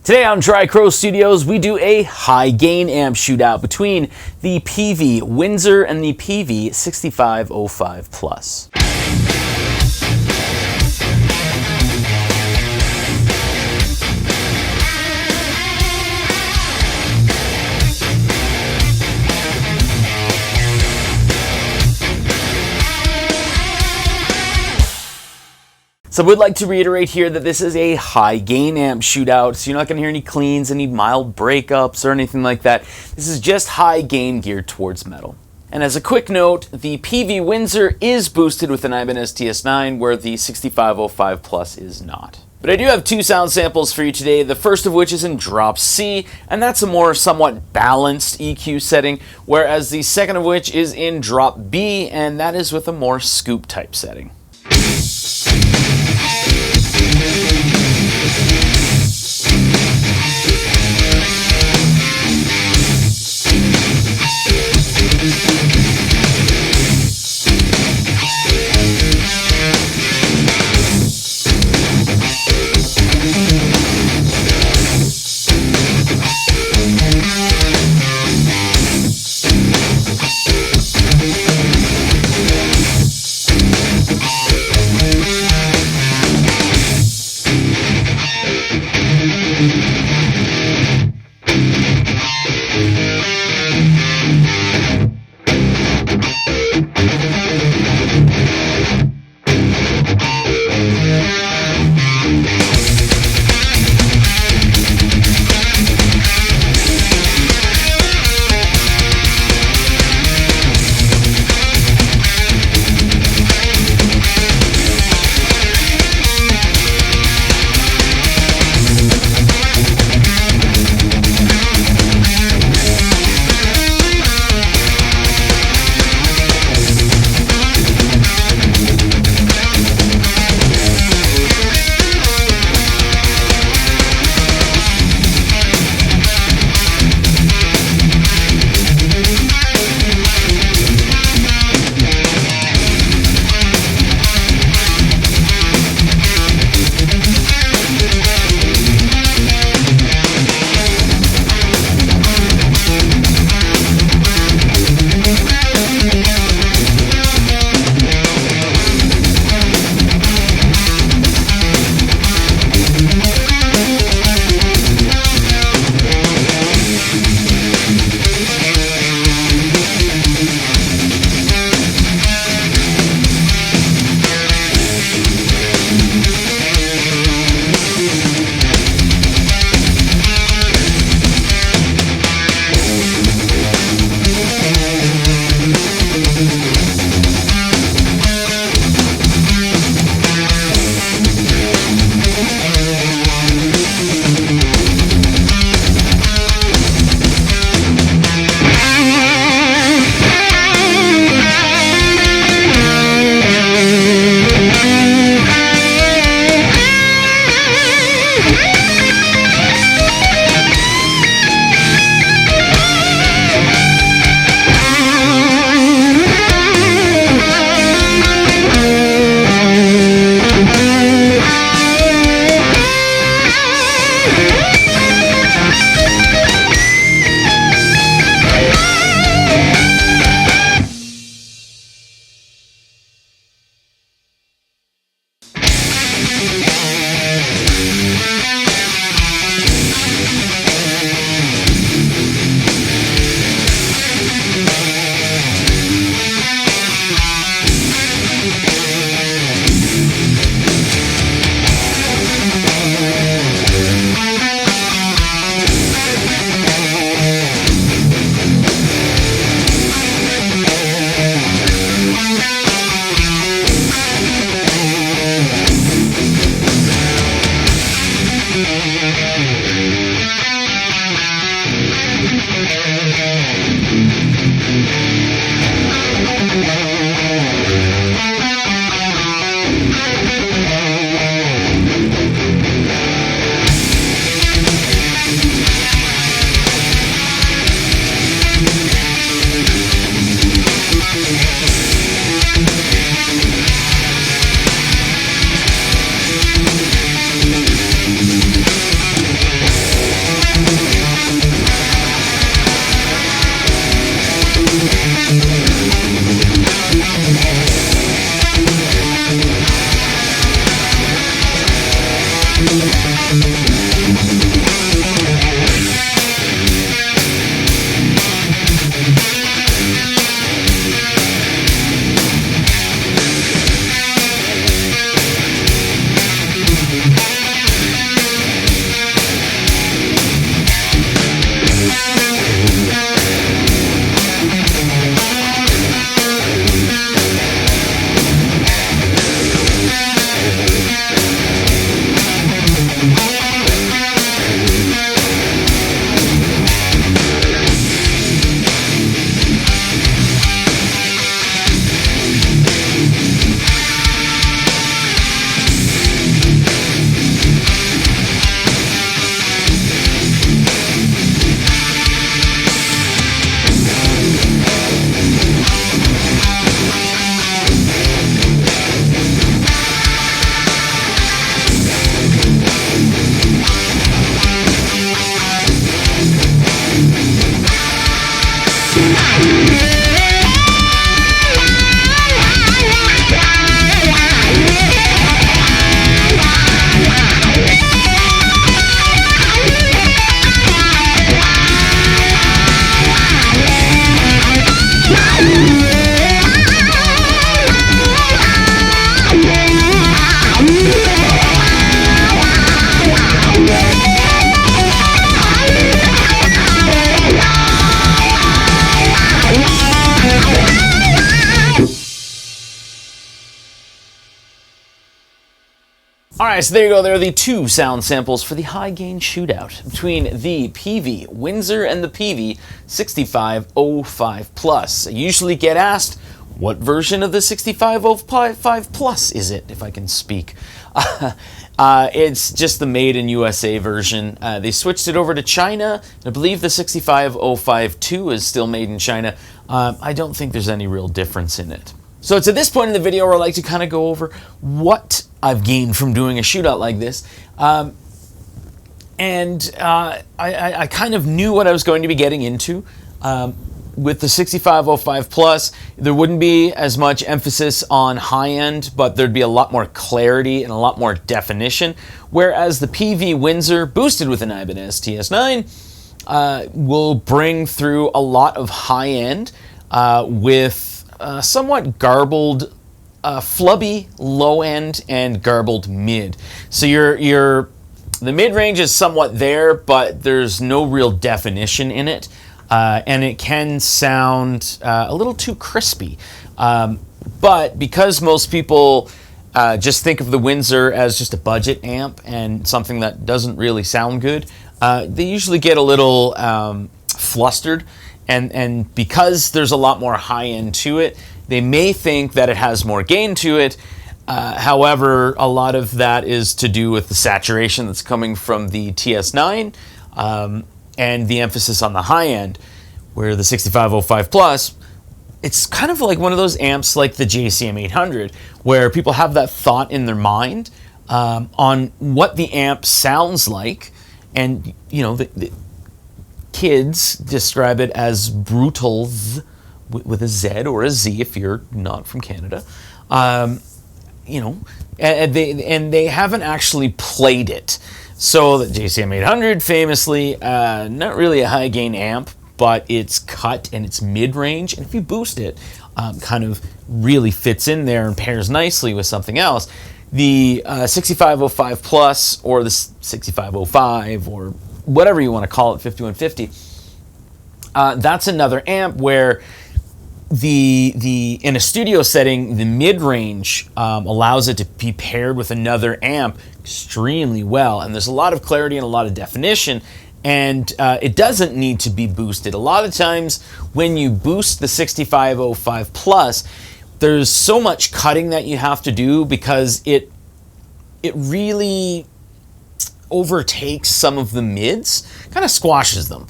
Today on Tri-Crow Studios, we do a high gain amp shootout between the Peavey Windsor and the Peavey 6505 Plus. So I would like to reiterate here that this is a high gain amp shootout, so you're not going to hear any cleans, any mild breakups, or anything like that. This is just high gain geared towards metal. And as a quick note, the Peavey Windsor is boosted with an Ibanez TS9, where the 6505 Plus is not. But I do have two sound samples for you today, the first of which is in drop C, and that's a more somewhat balanced EQ setting, whereas the second of which is in drop B, and that is with a more scoop type setting. Alright, so there you go. There are the two sound samples for the high gain shootout between the Peavey Windsor and the Peavey 6505 Plus. I usually get asked, what version of the 6505 Plus is it, if I can speak? It's just the made in USA version. They switched it over to China. I believe the 6505 is still made in China. I don't think there's any real difference in it. So it's at this point in the video where I like to kind of go over what I've gained from doing a shootout like this. I kind of knew what I was going to be getting into. With the 6505 Plus, there wouldn't be as much emphasis on high end, but there'd be a lot more clarity and a lot more definition. Whereas the Peavey Windsor, boosted with an Ibanez TS9, will bring through a lot of high end with somewhat garbled, flubby low end and garbled mid. So the mid range is somewhat there, but there's no real definition in it. And it can sound a little too crispy. But because most people just think of the Windsor as just a budget amp and something that doesn't really sound good, they usually get a little flustered. And because there's a lot more high end to it, they may think that it has more gain to it. However, a lot of that is to do with the saturation that's coming from the TS9. And the emphasis on the high end, where the 6505 Plus, it's kind of like one of those amps like the JCM 800, where people have that thought in their mind on what the amp sounds like, and you know, the kids describe it as brutals with a Z or a Z if you're not from Canada, you know, and they haven't actually played it. So the JCM 800 famously, not really a high gain amp, but it's cut and it's mid-range, and if you boost it, kind of really fits in there and pairs nicely with something else. The 6505 Plus or the 6505 or whatever you want to call it, 5150, that's another amp where in a studio setting, the mid-range allows it to be paired with another amp extremely well, and there's a lot of clarity and a lot of definition, and it doesn't need to be boosted. A lot of times when you boost the 6505 Plus, there's so much cutting that you have to do because it really overtakes some of the mids, kind of squashes them.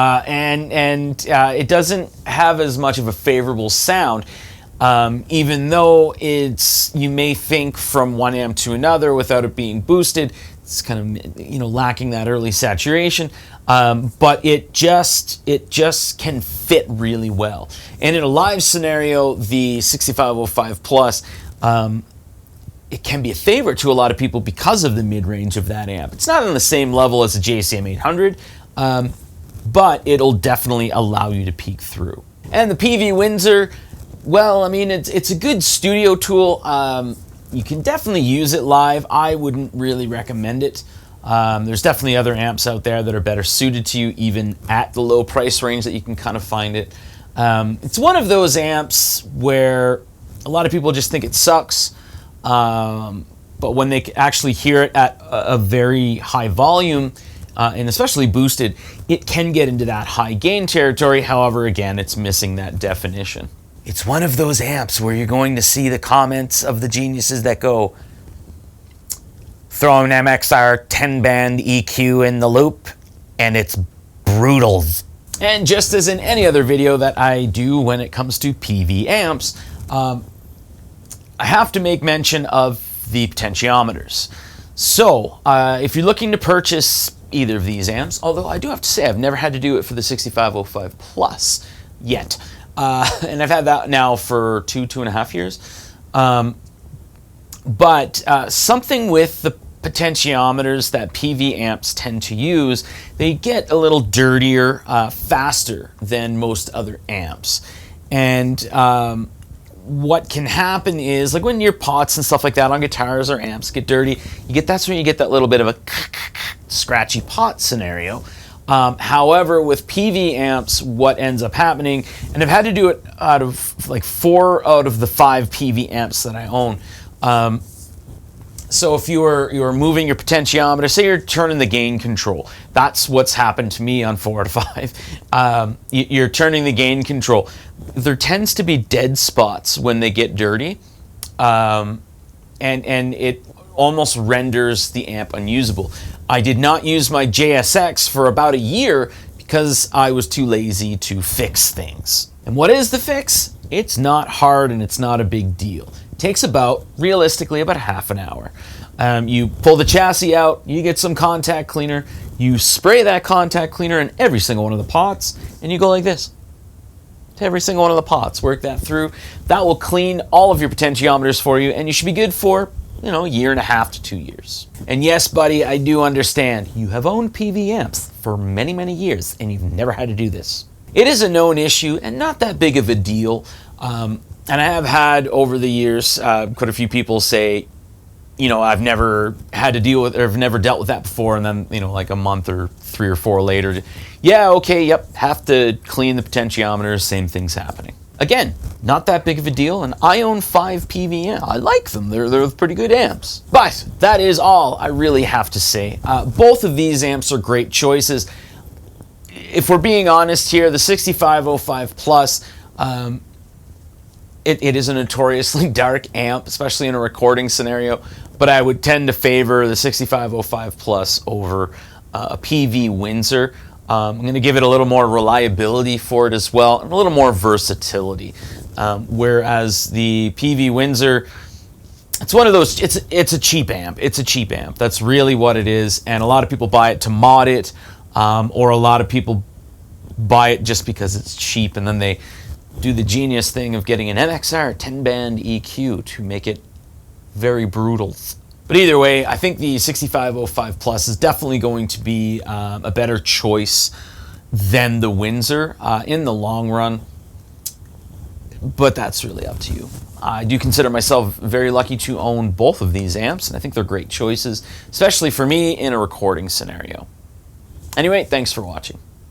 It doesn't have as much of a favorable sound, even though you may think from one amp to another without it being boosted, it's kind of, you know, lacking that early saturation, but it just can fit really well. And in a live scenario, the 6505 Plus, it can be a favorite to a lot of people because of the mid-range of that amp. It's not on the same level as the JCM 800, but it'll definitely allow you to peek through. And the Peavey Windsor, well, I mean, it's a good studio tool. You can definitely use it live. I wouldn't really recommend it. There's definitely other amps out there that are better suited to you, even at the low price range that you can kind of find it. It's one of those amps where a lot of people just think it sucks, but when they actually hear it at a very high volume, and especially boosted, it can get into that high gain territory. However, again, it's missing that definition. It's one of those amps where you're going to see the comments of the geniuses that go, throw an MXR 10-band EQ in the loop, and it's brutal. And just as in any other video that I do when it comes to Peavey amps, I have to make mention of the potentiometers. So, if you're looking to purchase either of these amps, although I do have to say I've never had to do it for the 6505 Plus yet, and I've had that now for two and a half years, but something with the potentiometers that Peavey amps tend to use, they get a little dirtier faster than most other amps. And what can happen is, like when your pots and stuff like that on guitars or amps get dirty, that's when you get that little bit of a scratchy pot scenario. However, with Peavey amps, what ends up happening, and I've had to do it out of like 4 out of the 5 Peavey amps that I own, So if you were moving your potentiometer, say you're turning the gain control, that's what's happened to me on 4 to 5. You're turning the gain control. There tends to be dead spots when they get dirty, and it almost renders the amp unusable. I did not use my JSX for about a year because I was too lazy to fix things. And what is the fix? It's not hard and it's not a big deal. It takes realistically about half an hour. You pull the chassis out, you get some contact cleaner, you spray that contact cleaner in every single one of the pots, and you go like this to every single one of the pots. Work that through. That will clean all of your potentiometers for you, and you should be good for, a year and a half to 2 years. And yes, buddy, I do understand. You have owned Peavey amps for many, many years, and you've never had to do this. It is a known issue and not that big of a deal. And I have had over the years quite a few people say, I've never had to deal with, or I've never dealt with that before. And then, like a month or 3 or 4 later, yeah, okay, yep, have to clean the potentiometers, same thing's happening. Again, not that big of a deal, and I own 5 Peavey amps. I like them, they're pretty good amps. But that is all I really have to say. Both of these amps are great choices. If we're being honest here, the 6505 Plus, it is a notoriously dark amp, especially in a recording scenario, but I would tend to favor the 6505 Plus over a Peavey Windsor. I'm going to give it a little more reliability for it as well, and a little more versatility. Whereas the Peavey Windsor, it's one of those, it's a cheap amp. It's a cheap amp. That's really what it is, and a lot of people buy it to mod it, or a lot of people buy it just because it's cheap, and then they do the genius thing of getting an MXR 10-band EQ to make it very brutal. But either way, I think the 6505 Plus is definitely going to be a better choice than the Windsor in the long run. But that's really up to you. I do consider myself very lucky to own both of these amps, and I think they're great choices, especially for me in a recording scenario. Anyway, thanks for watching.